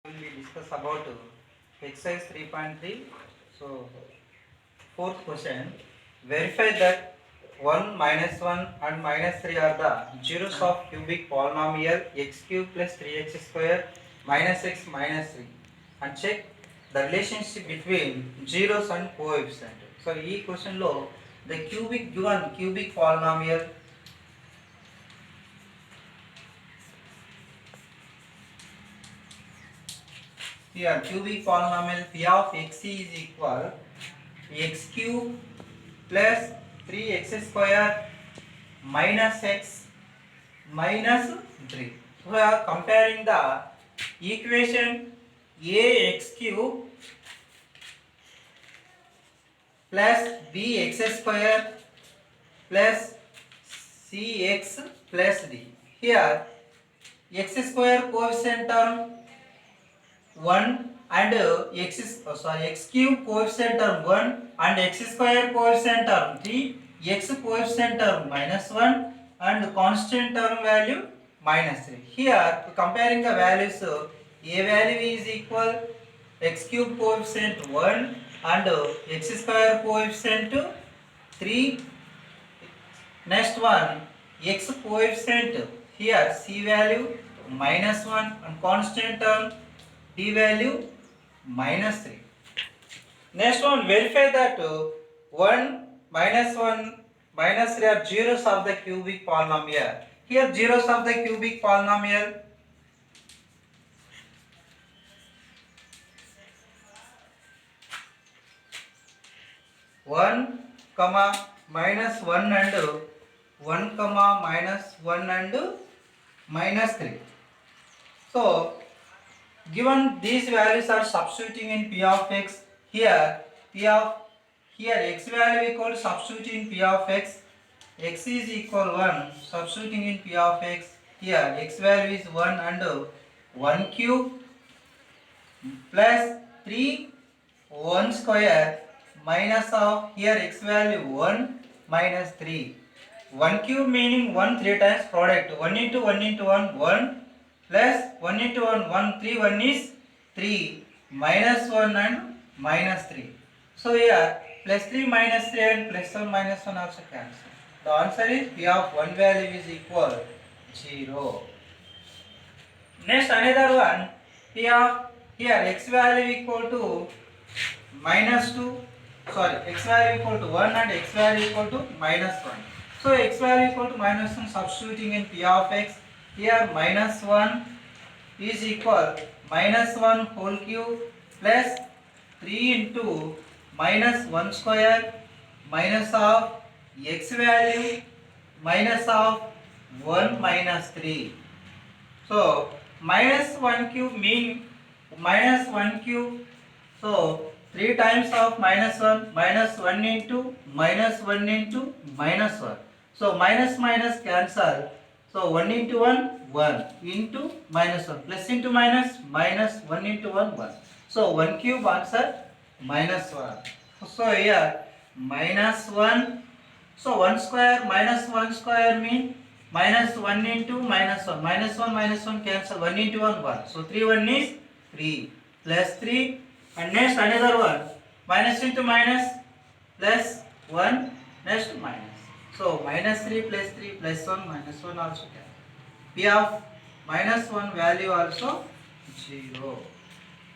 We discuss about exercise 3.3. So, fourth question. Verify that 1, minus 1 and minus 3 are the zeros of cubic polynomial x cube plus 3x square minus x minus 3 and check the relationship between zeros and coefficient. So, ఈ question లో the cubic polynomial. Here cubic polynomial p of x is equal x cube plus 3x square minus x minus 3. So we are comparing the equation ax cube plus bx square plus cx plus d. Here x square coefficient term 1 and x cube coefficient term 1 and x square coefficient term 3, x coefficient term minus 1 and constant term value minus 3. Here comparing the values, a value is equal x cube coefficient 1 and x square coefficient 3. Next one, x coefficient, here c value minus 1 and constant term d value minus 3. Next one, verify that 1 minus 1 minus 3 are zeros of the cubic polynomial. Here zeros of the cubic polynomial. One comma minus 1 and 1 comma minus 1 and minus 3. So given these values are substituting in p of x, here x value equal substituting p of x is equal 1, substituting in p of x, here x value is 1 and 1 cube plus 3 1 square minus of, here x value 1 minus 3. 1 cube meaning 1 3 times product, 1 into 1 into 1 1 plus 1 into 1 1 3 1 is 3 minus 1 and minus 3. So here plus 3 minus 3 and plus 1 minus 1 also cancel. The answer is p of 1 value is equal 0. Next another one, p of, here x value equal to minus 2, sorry, x value equal to 1 and x value equal to minus 1. So x value equal to minus 1 substituting in p of x, here minus 1 is equal minus 1 whole cube plus 3 into minus 1 square minus of x value minus of 1 minus 3. So minus 1 cube mean minus 1 cube, so 3 times of minus 1 into minus 1 into minus 1. So minus minus cancel. So 1 into 1 1 into minus 1 plus into minus minus 1 into 1 1. So 1 cube answer minus 1. So here minus 1. So 1 square minus 1 square mean minus 1 into minus 1. Minus 1 cancel, 1 into 1 1. So 3 1 is 3 plus 3. And next another one, minus into minus plus 1, next minus. So minus 3 plus 3 plus 1 minus 1 also can. P of minus 1 value also 0.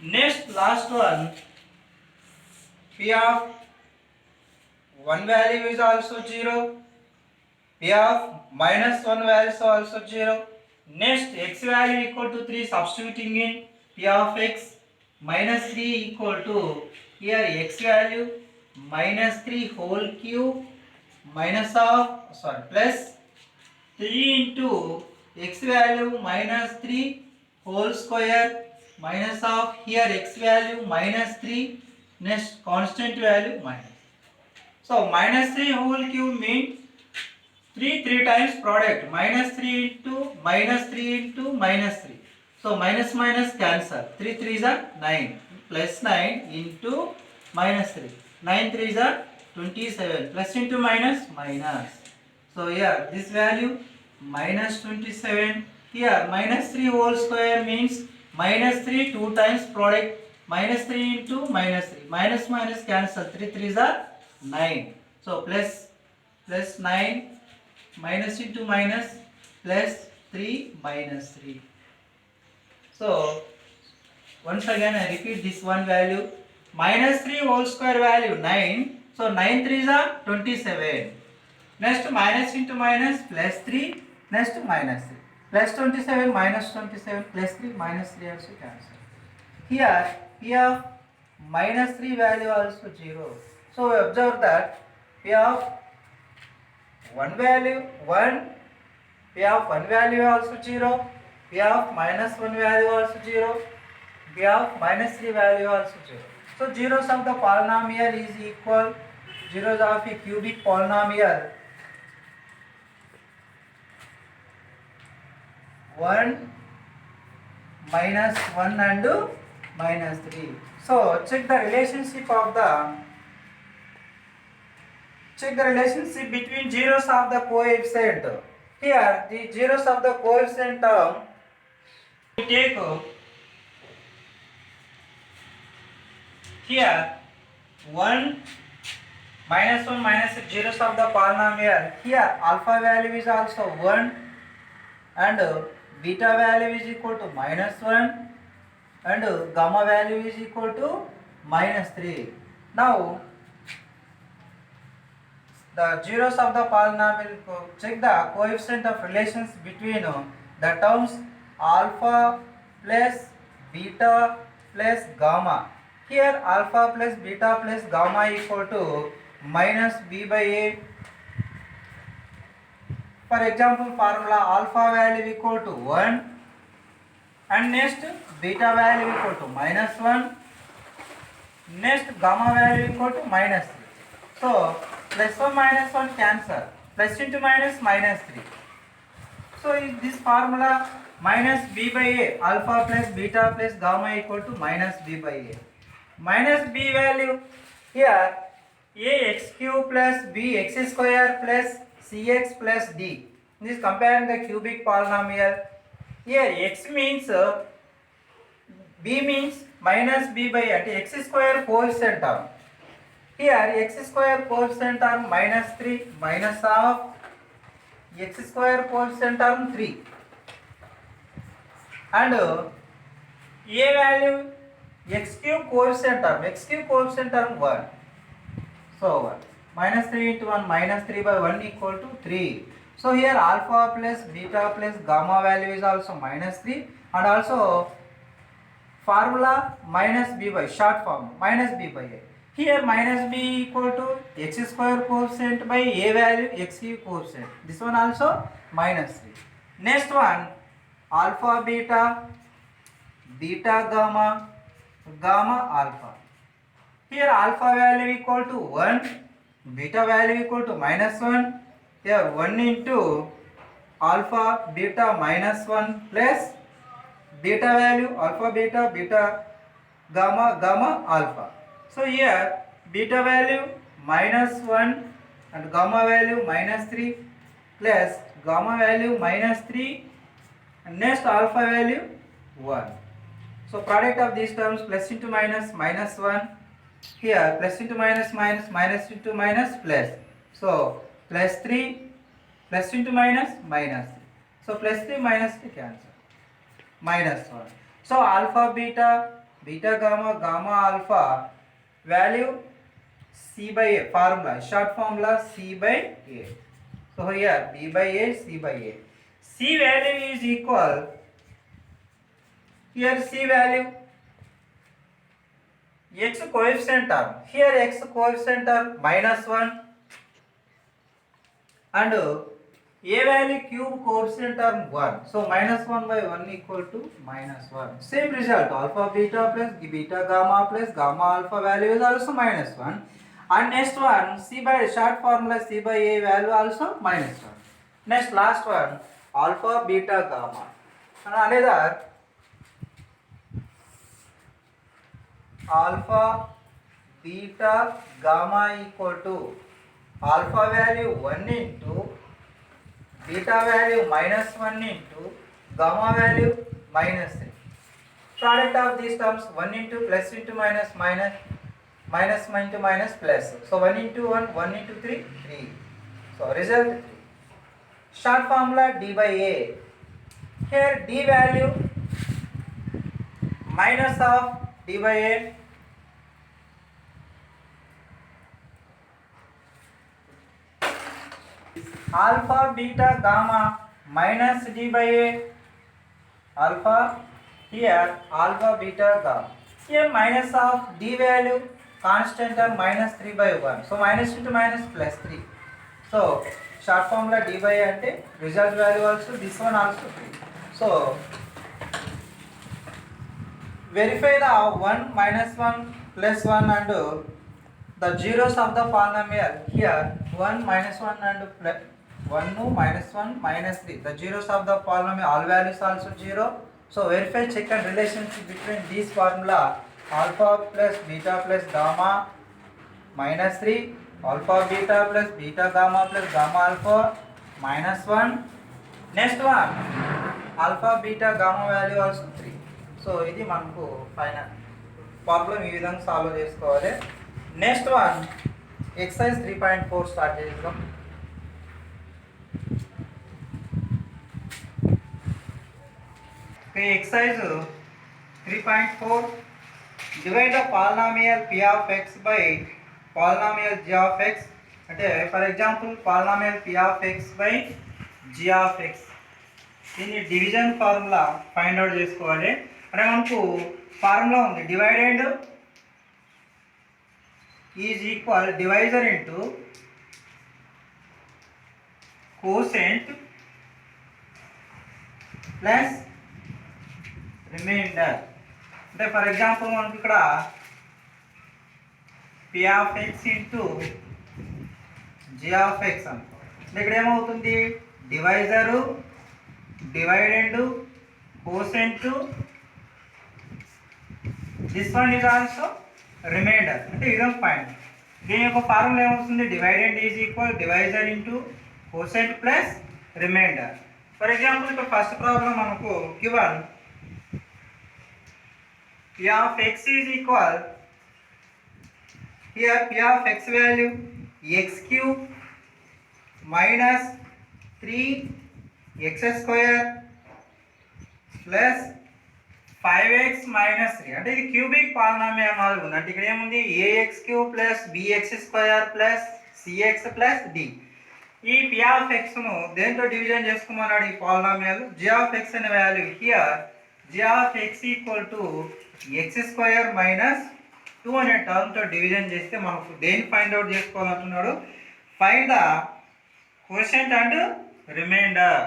Next last one, P of 1 value is also 0. P of minus 1 value is also 0. Next x value equal to 3, substituting in P of x minus 3 equal to, here x value minus 3 whole cube minus of, sorry, plus 3 into x value minus 3 whole square minus of, here x value minus 3, next constant value minus. So minus 3 whole cube means 3 times product, minus 3 into minus 3 into minus 3. So minus minus cancel, 3 3s are 9 plus 9 into minus 3. 9 3s are 27 plus into minus minus. So here this value minus 27. Here minus 3 whole square means minus 3 2 times product, minus 3 into minus 3, minus minus cancel, 3 3s are 9, so plus 9 minus into minus plus 3 minus 3. So once again I repeat this one value, minus 3 whole square value 9, so 9 3s are 27. Next minus into minus plus 3, next minus 3. Plus 27 minus 27 plus 3 minus 3 also cancel. Here P of minus 3 value also 0. So observe that P of 1 value 1, P of 1 value also 0, P of minus 1 value also 0, P of minus 3 value also 0. So zeros of the polynomial is equal, zeros of a cubic polynomial 1 minus 1 and minus 3. So check the relationship between zeros of the coefficient. Here the zeros of the coefficient term we take here 1 minus 1 minus zeros of the polynomial. Here alpha value is also 1 and beta value is equal to minus 1 and gamma value is equal to minus 3. Now the zeros of the polynomial, check the coefficient of relations between the terms alpha plus beta plus gamma. Here alpha plus beta plus gamma equal to minus b by a. For example, formula alpha value equal to 1 and next beta value equal to minus 1, next gamma value equal to minus 3. So plus 1 minus 1 cancel, plus into minus minus 3. So in this formula minus b by a, alpha plus beta plus gamma equal to minus b by a. Minus b value here a x cube plus b x square plus cx plus d. This comparing the cubic polynomial. Here x means b means minus b by a, x square coefficient term. Here x square coefficient term minus 3 minus of x square coefficient term 3 and a value x cube coefficient term 1. So minus 3 into 1 minus 3 by 1 equal to 3. So here alpha plus beta plus gamma value is also minus 3 and also formula minus b by short form minus b by a. Here minus b equal to x square coefficient by a value x cube coefficient. This one also minus 3. Next one alpha beta, beta gamma, gamma alpha. Here alpha value equal to 1, beta value equal to minus 1. Here 1 into alpha beta minus 1 plus beta value alpha beta, beta gamma, gamma alpha. So here beta value minus 1 and gamma value minus 3 plus gamma value minus 3 and next alpha value 1. So product of these terms plus into minus minus 1. Here plus into minus minus, minus into minus plus. So plus 3 plus into minus minus 3. So plus 3 minus 3 cancel. Minus 1. So alpha beta, beta gamma, gamma alpha value c by a, formula short formula c by a. So here b by a, c by a. C value is equal, here c value x coefficient term, here x coefficient term minus 1 and a value cube coefficient term 1. So minus 1 by 1 equal to minus 1. Same result, alpha beta plus beta gamma plus gamma alpha value is also minus 1. And next one c by short formula c by a value also minus 1. Next last one alpha beta gamma. And another alpha beta gamma equal to alpha value 1 into beta value minus 1 into gamma value minus 3. Product of these terms 1 into plus into minus minus minus into minus plus. So 1 into 1, 1 into 3, 3. So result 3. Short formula d by a. Here d value minus of d by a alpha beta gamma minus d by a alpha here alpha beta gamma. Here minus of d value constant term minus 3 by 1. So minus into minus plus 3. So short formula d by a ante result value also this one also 3. So verify the 1 minus 1 plus 1 and the zeros of the polynomial. Here 1 minus 1 and plus 1 no minus 1 minus 3. The zeros of the polynomial all values also 0. So verify check and relationship between these formula alpha plus beta plus gamma minus 3 alpha beta plus beta gamma plus gamma alpha minus 1. Next one alpha beta gamma value also 3. So ఇది మనకు final problem ఈ విధంగా solve చేసుకోవాలి. Next one exercise 3.4 start చేద్దాం. Exercise 3.4 divide the polynomial p of x by polynomial g of x. అంటే for example polynomial p of x by g of x. దీన్ని division formula find out చేసుకోవాలి. అంటే మనకు formula ఉంది divided is equal divisor into quotient plus reminder. అంటే for example మనకు ఇక్కడ p of x into g of x అనుకో. ఇక్కడ ఏమవుతుంది divisor divided quotient this one is also remainder. అంటే ఇదొక పాయింట్. దీని యొక్క ఫార్ములా ఏమవుతుంది divided is equal divisor into quotient plus remainder. For example ఇక్కడ ఫస్ట్ ప్రాబ్లం మనకు given p of x is equal here p of x value x cube minus 3 x square plus 5x minus 3. అంటే ఇది cubic polynomial మాదిరి ఉంది. అంటే ఇక్కడ ఏముంది ax cube plus bx square plus cx plus d. ఈ p of x ను దేంతో డివిజన్ చేసుకోమన్నాడు ఈ పాలినామియల్ g of x అనే value here g of x equal to x square minus 2 అనే టర్మ్తో డివిజన్ చేస్తే మనకు దేన్ని ఫైండ్ అవుట్ చేసుకోవాలంటున్నాడు find the quotient and remainder.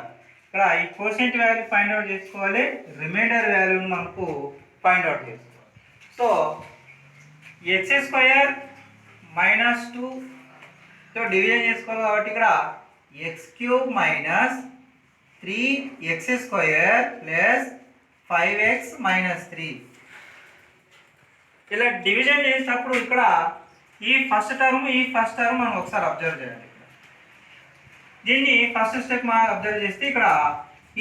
ఇక్కడ ఈ కోషెంట్ వాల్యూ ఫైండ్ అవుట్ చేసుకోవాలి, రిమైండర్ వాల్యూని మనకు ఫైండ్ అవుట్ చేసుకోవాలి. సో ఎక్స్ స్క్వేర్ మైనస్ 2తో డివిజన్ చేసుకోవాలి కాబట్టి ఇక్కడ x cube minus 3x square plus 5x minus 3 ఇలా డివిజన్ చేసేటప్పుడు ఇక్కడ ఈ ఫస్ట్ టర్మ్ మనం ఒకసారి అబ్జర్వ్ చేయాలి. దీన్ని ఫస్ట్ స్టెప్ మనం అబ్జర్వ్ చేస్తే ఇక్కడ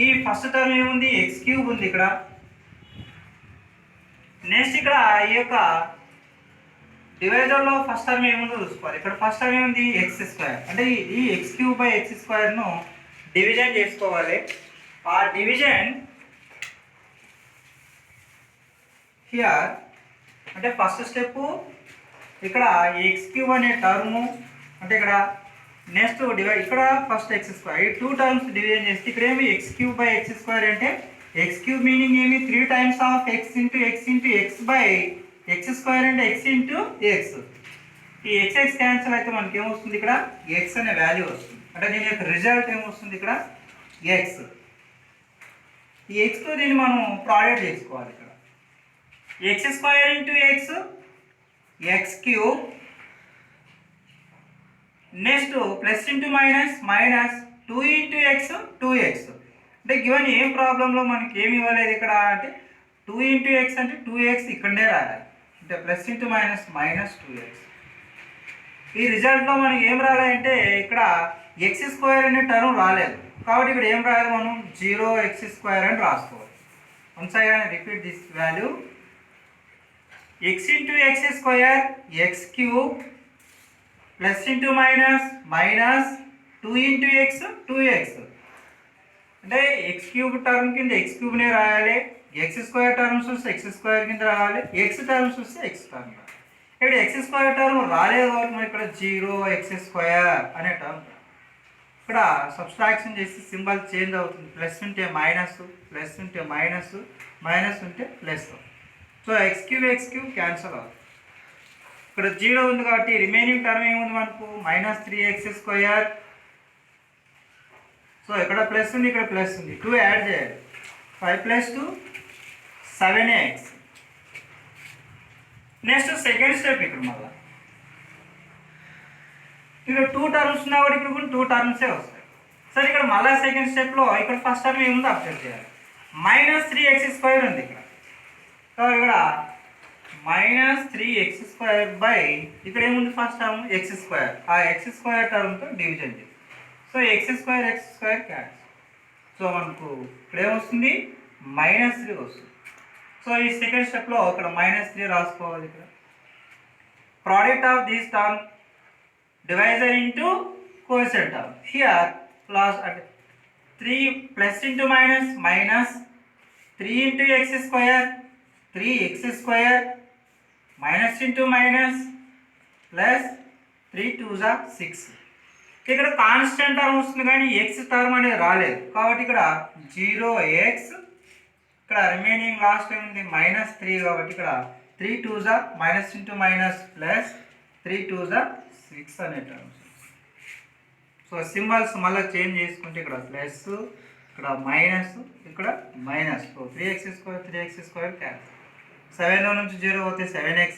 ఈ ఫస్ట్ టర్మ్ ఏముంది ఎక్స్ క్యూబ్ ఉంది ఇక్కడ. నెక్స్ట్ ఇక్కడ ఈ యొక్క డివైజర్లో ఫస్ట్ టర్మ్ ఏముందో చూసుకోవాలి. ఇక్కడ ఫస్ట్ టర్మ్ ఏముంది ఎక్స్ స్క్వేర్. అంటే ఈ ఎక్స్ క్యూబ్ బై ఎక్స్ స్క్వేర్ను డివిజన్ చేసుకోవాలి. ఆ డివిజన్ హియర్ అంటే ఫస్ట్ స్టెప్ ఇక్కడ ఎక్స్ క్యూబ్ అనే టర్ము అంటే ఇక్కడ నెక్స్ట్ డివైడ్ ఇక్కడ ఫస్ట్ ఎక్స్ స్క్వేర్ ఈ 2 టర్మ్స్ డివిజన్ చేస్తే ఇక్కడ ఏమి x cube by x square అంటే ఎక్స్ క్యూబ్ మీనింగ్ ఏమి 3 times of x into x by x square అంటే ఎక్స్ ఇంటూ ఎక్స్. ఈ ఎక్స్ క్యాన్సిల్ అయితే మనకి ఏమొస్తుంది ఇక్కడ ఎక్స్ అనే వాల్యూ వస్తుంది. అంటే దీని యొక్క రిజల్ట్ ఏమొస్తుంది ఇక్కడ ఎక్స్. ఈ ఎక్స్తో దీన్ని మనం ప్రోడక్ట్ చేసుకోవాలి. ఇక్కడ X square into X cube next plus into minus 2 into X 2x. అంటే గివెన్ ఏం ప్రాబ్లంలో మనకి ఏమి ఇవ్వలేదు ఇక్కడ అంటే 2 ఇంటూ ఎక్స్ అంటే 2x ఇక్కడనే రాయాలి. అంటే ప్లస్ ఇంటూ మైనస్ 2x. ఈ రిజల్ట్లో మనకి ఏం రాలేదంటే ఇక్కడ ఎక్స్ స్క్వేర్ అనే టర్మ్ రాలేదు కాబట్టి ఇక్కడ ఏం రాయాలి మనం 0x స్క్వేర్ అని రాసుకోవాలి. once again repeat this value, x into x square x cube plus into minus minus 2 into x 2x అంటే x క్యూబ్ టర్మ్ కింద x క్యూబ్నే రాయాలి, x స్క్వేర్ టర్మ్స్ వస్తే x స్క్వేర్ కింద రాయాలి, x టర్మ్స్ వస్తే x term రాయాలి. ఇక్కడ x square term రాలేదు కాబట్టి మనం ఇక్కడ 0x స్క్వేర్ అనే టర్మ్ ఇక్కడ సబ్స్ట్రాక్షన్ చేసి సింబల్ చేంజ్ అవుతుంది. ప్లస్ ఉంటే మైనస్, ప్లస్ ఉంటే మైనస్, మైనస్ ఉంటే plus. So x cube cancel అవుతుంది. ఇక్కడ 0 ఉంది కాబట్టి రిమైనింగ్ టర్మ్ ఏముంది మనకు మైనస్ 3x స్క్వేర్. సో ఇక్కడ ప్లస్ ఉంది, ఇక్కడ ప్లస్ ఉంది, 2 యాడ్ చేయాలి. 5 + 2 7x. నెక్స్ట్ సెకండ్ స్టెప్ ఇక్కడ మళ్ళీ ఇక్కడ 2 టర్మ్స్ ఉన్నా కూడా ఇక్కడ కూడా 2 టర్మ్సే వస్తాయి. సరే ఇక్కడ మళ్ళీ సెకండ్ స్టెప్లో ఇక్కడ ఫస్ట్ టర్మ్ ఏముందో అబ్జర్వ్ చేయాలి. మైనస్ 3x² ఉంది ఇక్కడ. సో ఇక్కడ మైనస్ 3x² బై ఇక్కడ ఏముంది ఫస్ట్ టర్మ్ x². ఆ x² టర్మ్తో డివిజన్ చేయాలి. So x² cancel. సో మనకు ఇక్కడ ఏమొస్తుంది -3 వస్తుంది. సో ఈ సెకండ్ స్టెప్లో ఇక్కడ -3 రాసుకోవాలి. ఇక్కడ product of this term divisor into quotient term. Here plus 3 plus into minus minus 3 into x square 3x square minus into minus plus 3 2s are 6. ఇక్కడ కాన్స్టెంట్ టర్మ్ వస్తుంది కానీ x టర్మ్ అనేది రాలేదు కాబట్టి ఇక్కడ 0x. ఇక్కడ రిమైనింగ్ లాస్ట్ టైం ఉంది -3 కాబట్టి ఇక్కడ 3 2s are minus into minus plus 3 2s are 6 అనే టర్మ్స్. సో సింబల్స్ మళ్ళీ చేంజ్ చేసుకుంటే ఇక్కడ ప్లస్, ఇక్కడ మైనస్, ఇక్కడ మైనస్. So 3x² cancel. 7 నుంచి 0 పోతే 7x.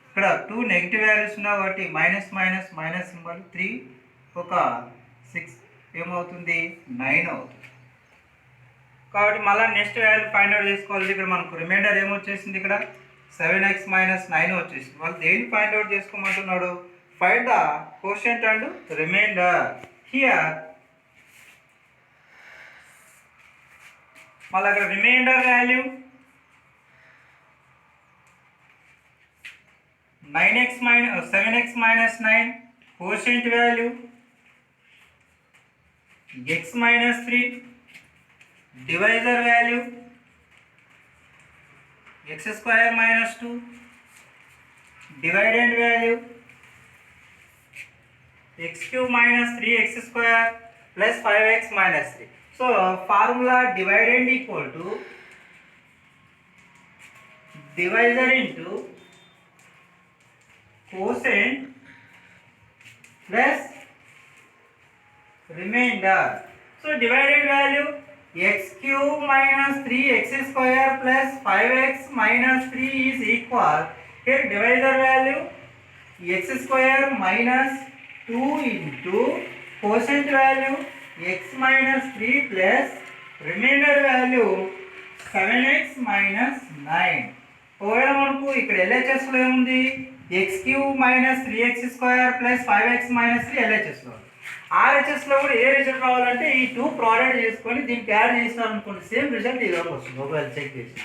ఇక్కడ 2 నెగిటివ్ వాల్యూస్ ఉన్నాయి కాబట్టి మైనస్ మైనస్ మైనస్ సింబల్. 3 ఒక 6 ఏమవుతుంది 9 అవుతుంది. కాబట్టి మళ్ళీ నెక్స్ట్ వాల్యూ ఫైండ్ అవుట్ చేసుకోవాలి. ఇక్కడ మనకు రిమైండర్ ఏమొచ్చేసింది ఇక్కడ 7x - 9 వచ్చేసింది. వాళ్ళు దేన్ని ఫైండ్ అవుట్ చేసుకోమంటున్నాడు? Find the quotient and remainder. Here మళ్ళీ అక్కడ remainder value 7x - 9, quotient value x - 3, divisor value x² - 2, dividend value x³ - 3x² plus 5x - 3. So formula dividend equal to divisor into quotient plus remainder. So dividend value x³ - 3x² plus 5x - 3 is equal. Here divisor value x² - 2 into quotient value x - 3 plus remainder value 7x - 9. ఒకవేళ మనకు ఇక్కడ LHSలో ఏముంది x³ - 3x² plus 5x - 3 LHSలో. RHSలో కూడా ఏ result రావాలంటే ఈ 2 product చేసుకొని దీనికి add చేసినారు అనుకోండి, సేమ్ రిజల్ట్ ఇది వస్తుంది ఒకవేళ చెక్ చేసి.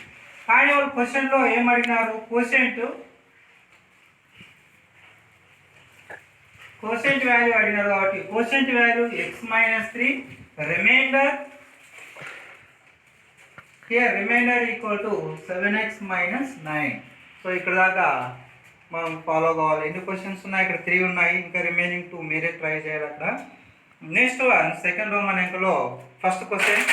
కానీ వాళ్ళు క్వశ్చన్లో ఏం అడిగినారు? కోషెంట్ వాల్యూ అడిగినారు కాబట్టి quotient value x - 3, remainder here remainder equal to 7x - 9. So ఇక్కడ దాకా మనం ఫాలో కావాలి. ఎన్ని క్వశ్చన్స్ ఉన్నాయి? ఇక్కడ 3 ఉన్నాయి, ఇంకా రిమైనింగ్ 2 మీరే ట్రై చేయాలి. అక్కడ నెక్స్ట్ వన్ సెకండ్ రోమన్ అంకెలో ఫస్ట్ క్వశ్చన్